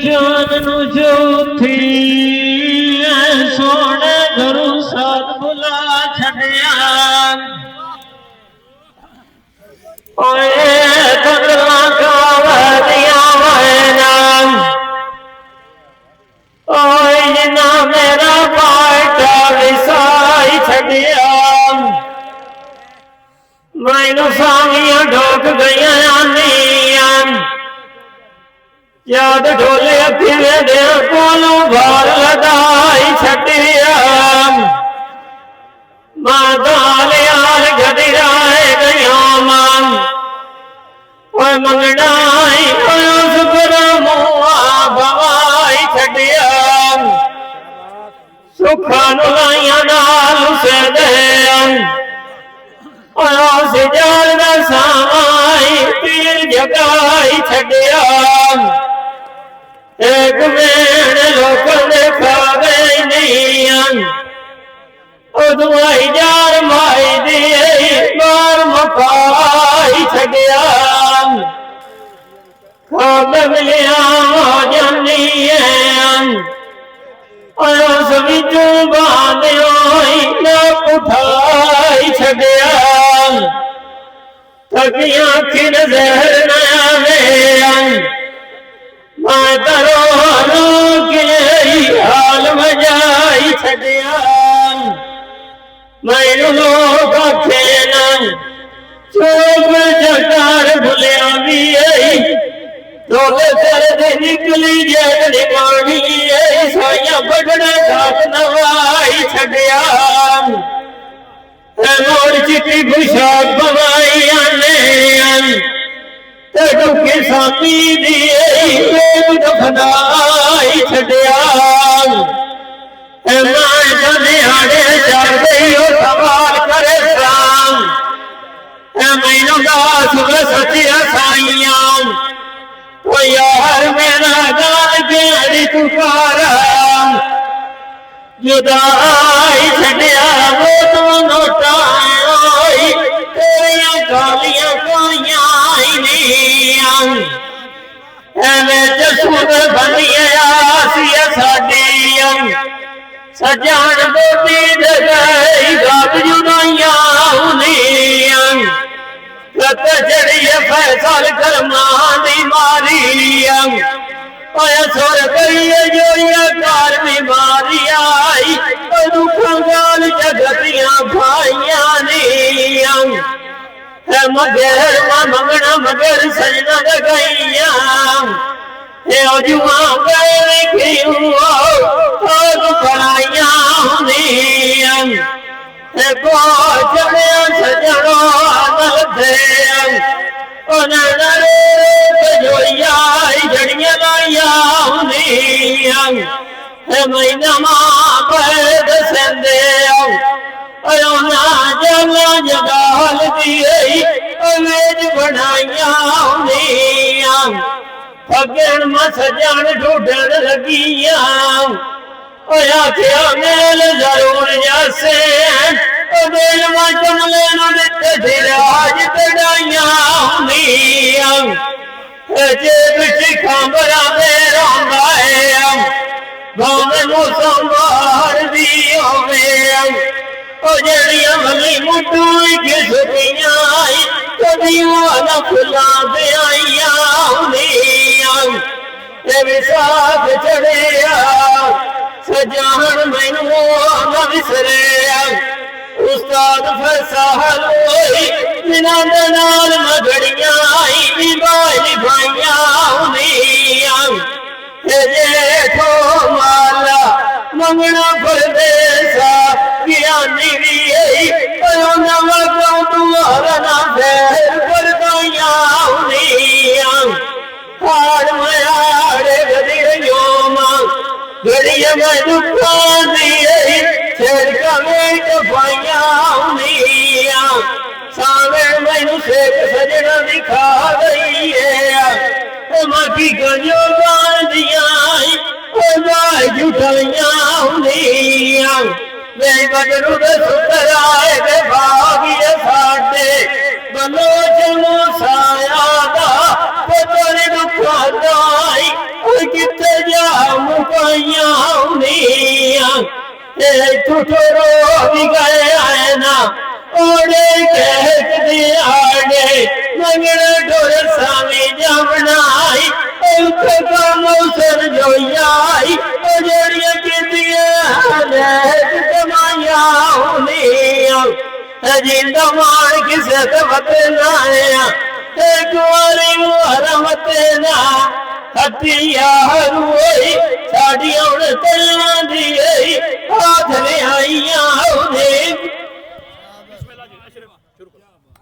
जान जो थी सोने गुरु साध बुला छड़िया बदला कावदिया जिना मेरा पाटा विसाई छड़िया मैनू सावियां ढोक गई याद ढोले फिरे दे कोलों भार लदाई छड़िया मादाल यार गदिराए गया मान और मंगनाई सुपर मुआ भवाई छड़िया सुखा नुलाइया नाल से दे जाल सामाई पीर जगाई छड़िया एक मेड़ लोग देखा गई नहीं दुआई जार माई दी बार मकाई छड़िया खाब मिलिया जानी सविचू बांधियो उठाई छड़िया थकिया खिन जहर नया मैं तरो के हाल मजाई छड़िया मैनू लोग खेना चोप चकार भुलिया भी तोले तेरे निकली जेल निकाली साइया बड़ना घाट नवाई छड़िया मोर चिट्ठी खुशाक बवाई आने डुके सामी दी दफनाई छड़िया दिहाड़े चल गई सवाल करे शाम मैनू दास सचिया साइया यार मेरा गाल के पुकारा जुदाई छड़िया वो तू नोटा तेरिया गालियां जसूद बनिया साडिया सजान बोती गई गप जुदाइया रत जड़िए फैसल कर्मा दी मारिया सुर करिए जोइया कार बीमारी आई दुखों गाल जगतिया भाइया मगर मंगना मगर सजना गईया जुआ पढ़ाइया सजनो जोइया जड़िया लाइया महीना मां पैद सेंदे जला जगाल दी अवेज बनाइया फगन में सजन ढूंढन लगिया आखिया मेल जरूर जैसे मेल में जमले न राज तड़ाइया जेब शिखांबरा मेरा गाँव संभार दी जड़िया भली मुटू के सुखिया कभी वाला फुला दे आइया विसाख चढ़िया सजान मैनू न विसरिया उस्ताद फसाल बिना नाल मगड़िया निभाइया जेठो माला मंगना परदेसा ज्ञानी तुम्हारा ना फैर कर हार मयाड़े गदियो गड़िया में दुखा दिए छेड़ का मेट पाइया सावे मैनू शेख सजना दिखा गई है माटी गजो बाल दिया जुटाइया वे बदरू सुतराए वे भागिए साडे बलोच साया दा पतरे दुखा दाई किते ठुठरो भी गए आए ना ओड़े कहत दियाड़े मंगण ढोर सामी जमनाई का मौसर जोयाई जड़िया की कमाया जिंदा मान किसत बतनाया कुआरी मुहरमत ना हटिया रोई साड़ी उड़ तलां दी हाथ ले आईया